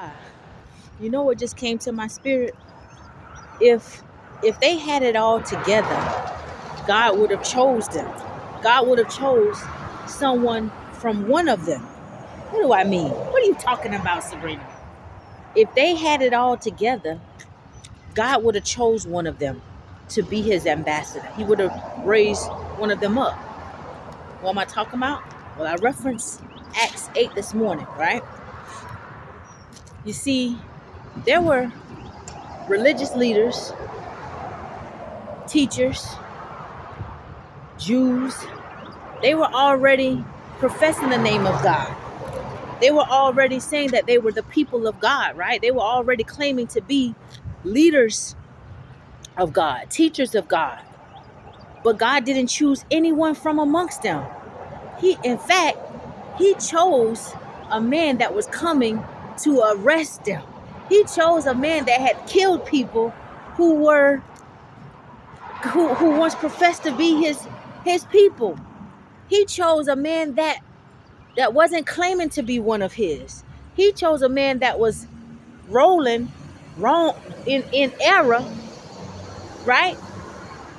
Ah, you know what just came to my spirit? If if they had it all together, God would have chose them. God would have chose someone from one of them. What do I mean? What are you talking about, Sabrina? If they had it all together, God would have chose one of them to be his ambassador. He would have raised one of them up. What am I talking about? Well, I referenced Acts 8 this morning, right? You see, there were religious leaders, teachers, Jews. They were already professing the name of God. They were already saying that they were the people of God, right? They were already claiming to be leaders of God, teachers of God. But God didn't choose anyone from amongst them. In fact, he chose a man that was coming to arrest them. He chose a man that had killed people who once professed to be his people. He chose a man that wasn't claiming to be one of his. He chose a man that was rolling wrong in error, right?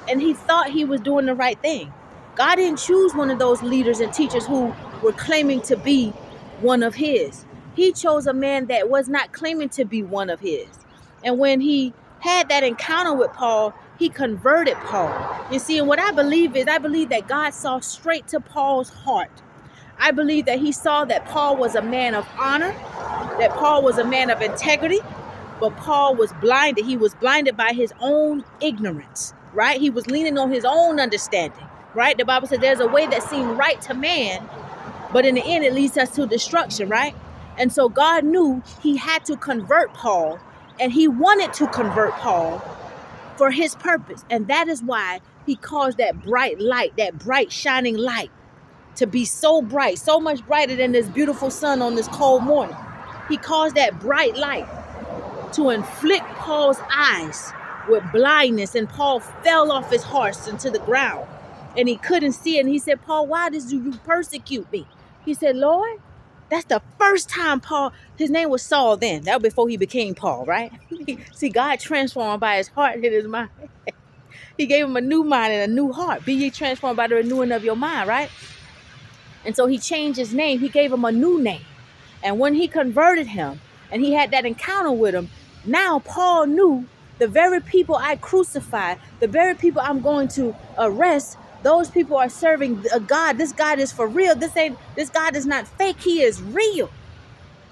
And he thought he was doing the right thing. God didn't choose one of those leaders and teachers who were claiming to be one of his. He chose a man that was not claiming to be one of his. And when he had that encounter with Paul, he converted Paul. You see, and what I believe that God saw straight to Paul's heart. I believe that he saw that Paul was a man of honor, that Paul was a man of integrity, but Paul was blinded. He was blinded by his own ignorance, right? He was leaning on his own understanding, right? The Bible said there's a way that seemed right to man, but in the end it leads us to destruction, right? And so God knew he had to convert Paul, and he wanted to convert Paul for his purpose. And that is why he caused that bright light, that bright shining light, to be so bright, so much brighter than this beautiful sun on this cold morning. He caused that bright light to inflict Paul's eyes with blindness, and Paul fell off his horse into the ground, and he couldn't see it. And he said, Paul, why do you persecute me? He said, Lord, that's the first time Paul, his name was Saul then. That was before he became Paul, right? See, God transformed by his heart and his mind. He gave him a new mind and a new heart. Be ye transformed by the renewing of your mind, right? And so he changed his name. He gave him a new name. And when he converted him and he had that encounter with him, now Paul knew the very people I crucified, the very people I'm going to arrest, those people are serving a God. This God is for real. This God is not fake. He is real.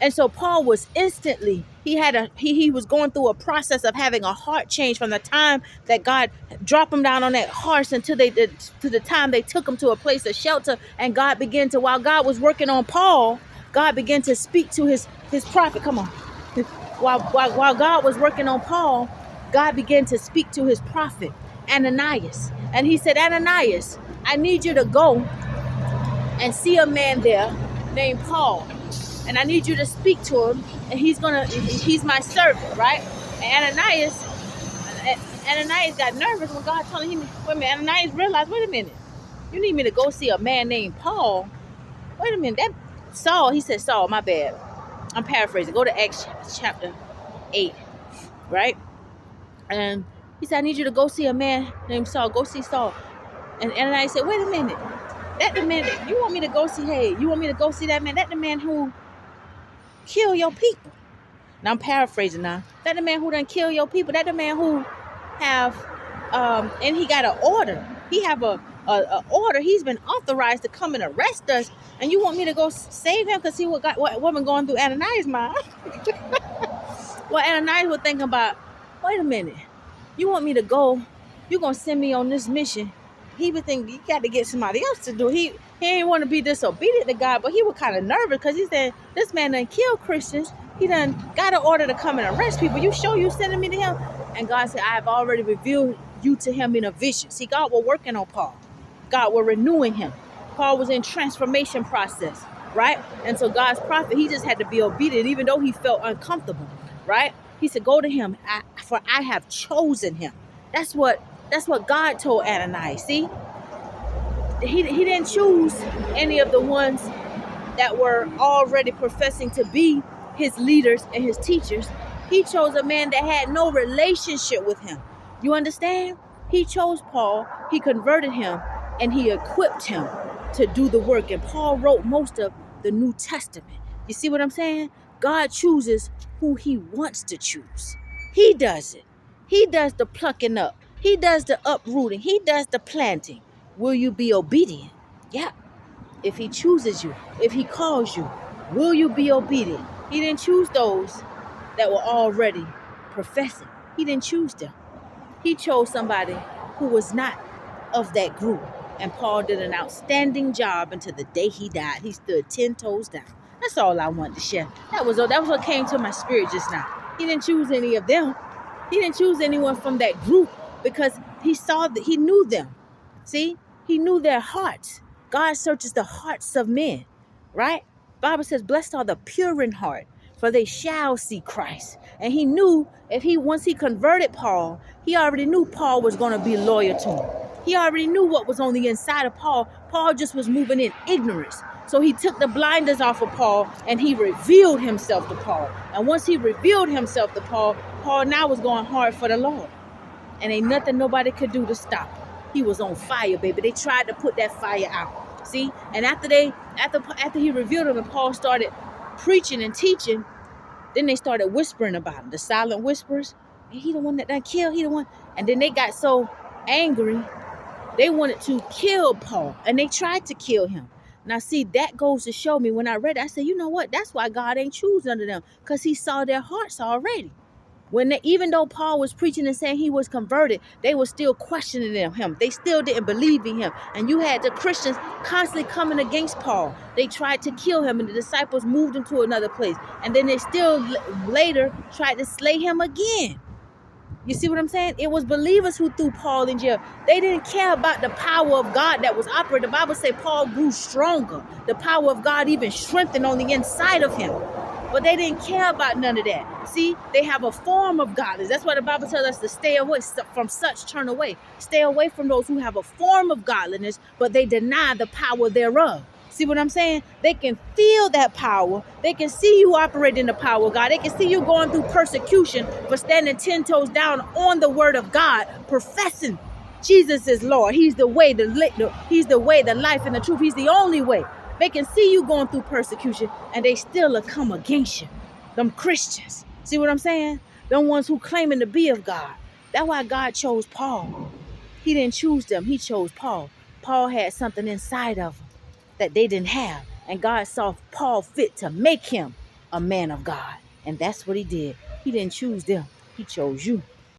And so Paul was instantly, he was going through a process of having a heart change from the time that God dropped him down on that horse until to the time they took him to a place of shelter. And God began to, while God was working on Paul, God began to speak to his prophet. Come on. While God was working on Paul, God began to speak to his prophet, Ananias. And he said, Ananias, I need you to go and see a man there named Paul. And I need you to speak to him, and he's my servant, right? And Ananias got nervous when God told him, wait a minute, Ananias realized, wait a minute, you need me to go see a man named Paul? Wait a minute, that Saul, he said, Saul, my bad. I'm paraphrasing. Go to Acts chapter 8, right? And he said, I need you to go see a man named Saul. Go see Saul. And Ananias said, wait a minute. That the man, you want me to go see that man? That the man who kill your people. Now I'm paraphrasing now. That the man who done kill your people. That the man who have, and he got an order. He have a order. He's been authorized to come and arrest us. And you want me to go save him? Because see what been going through Ananias' mind. Well, Ananias was thinking about, wait a minute. You want me to go? You're going to send me on this mission. He would think you got to get somebody else to do. He didn't want to be disobedient to God, but he was kind of nervous because he said, this man done killed Christians. He done got an order to come and arrest people. You sure you sending me to him? And God said, I have already revealed you to him in a vision. See, God was working on Paul. God was renewing him. Paul was in transformation process, right? And so God's prophet, he just had to be obedient, even though he felt uncomfortable, right? He said, go to him, for I have chosen him. That's what God told Ananias. See, he didn't choose any of the ones that were already professing to be his leaders and his teachers. He chose a man that had no relationship with him. You understand? He chose Paul, he converted him, and he equipped him to do the work. And Paul wrote most of the New Testament. You see what I'm saying? God chooses who he wants to choose. He does it. He does the plucking up. He does the uprooting. He does the planting. Will you be obedient? Yeah. If he chooses you, if he calls you, will you be obedient? He didn't choose those that were already professing. He didn't choose them. He chose somebody who was not of that group. And Paul did an outstanding job until the day he died. He stood 10 toes down. That's all I wanted to share. That was what came to my spirit just now. He didn't choose any of them. He didn't choose anyone from that group because he saw that he knew them. See, he knew their hearts. God searches the hearts of men, right? Bible says, blessed are the pure in heart, for they shall see Christ. And he knew once he converted Paul, he already knew Paul was going to be loyal to him. He already knew what was on the inside of Paul. Paul just was moving in ignorance. So he took the blinders off of Paul and he revealed himself to Paul. And once he revealed himself to Paul, Paul now was going hard for the Lord. And ain't nothing nobody could do to stop him. He was on fire, baby. They tried to put that fire out. See? And after he revealed him and Paul started preaching and teaching, then they started whispering about him. The silent whispers. He the one that done killed. He the one. And then they got so angry, they wanted to kill Paul. And they tried to kill him. Now, see, that goes to show me when I read it, I said, you know what? That's why God ain't choose under them. Because he saw their hearts already. Even though Paul was preaching and saying he was converted, they were still questioning him. They still didn't believe in him. And you had the Christians constantly coming against Paul. They tried to kill him and the disciples moved him to another place. And then they still later tried to slay him again. You see what I'm saying? It was believers who threw Paul in jail. They didn't care about the power of God that was operating. The Bible says Paul grew stronger. The power of God even strengthened on the inside of him. But they didn't care about none of that. See, they have a form of godliness. That's why the Bible tells us to stay away from such, turn away. Stay away from those who have a form of godliness, but they deny the power thereof. See what I'm saying? They can feel that power. They can see you operating the power of God. They can see you going through persecution for standing 10 toes down on the word of God, professing Jesus is Lord. He's the way, the life, and the truth. He's the only way. They can see you going through persecution and they still come against you. Them Christians. See what I'm saying? Them ones who claiming to be of God. That's why God chose Paul. He didn't choose them. He chose Paul. Paul had something inside of him that they didn't have. And God saw Paul fit to make him a man of God. And that's what he did. He didn't choose them. He chose you.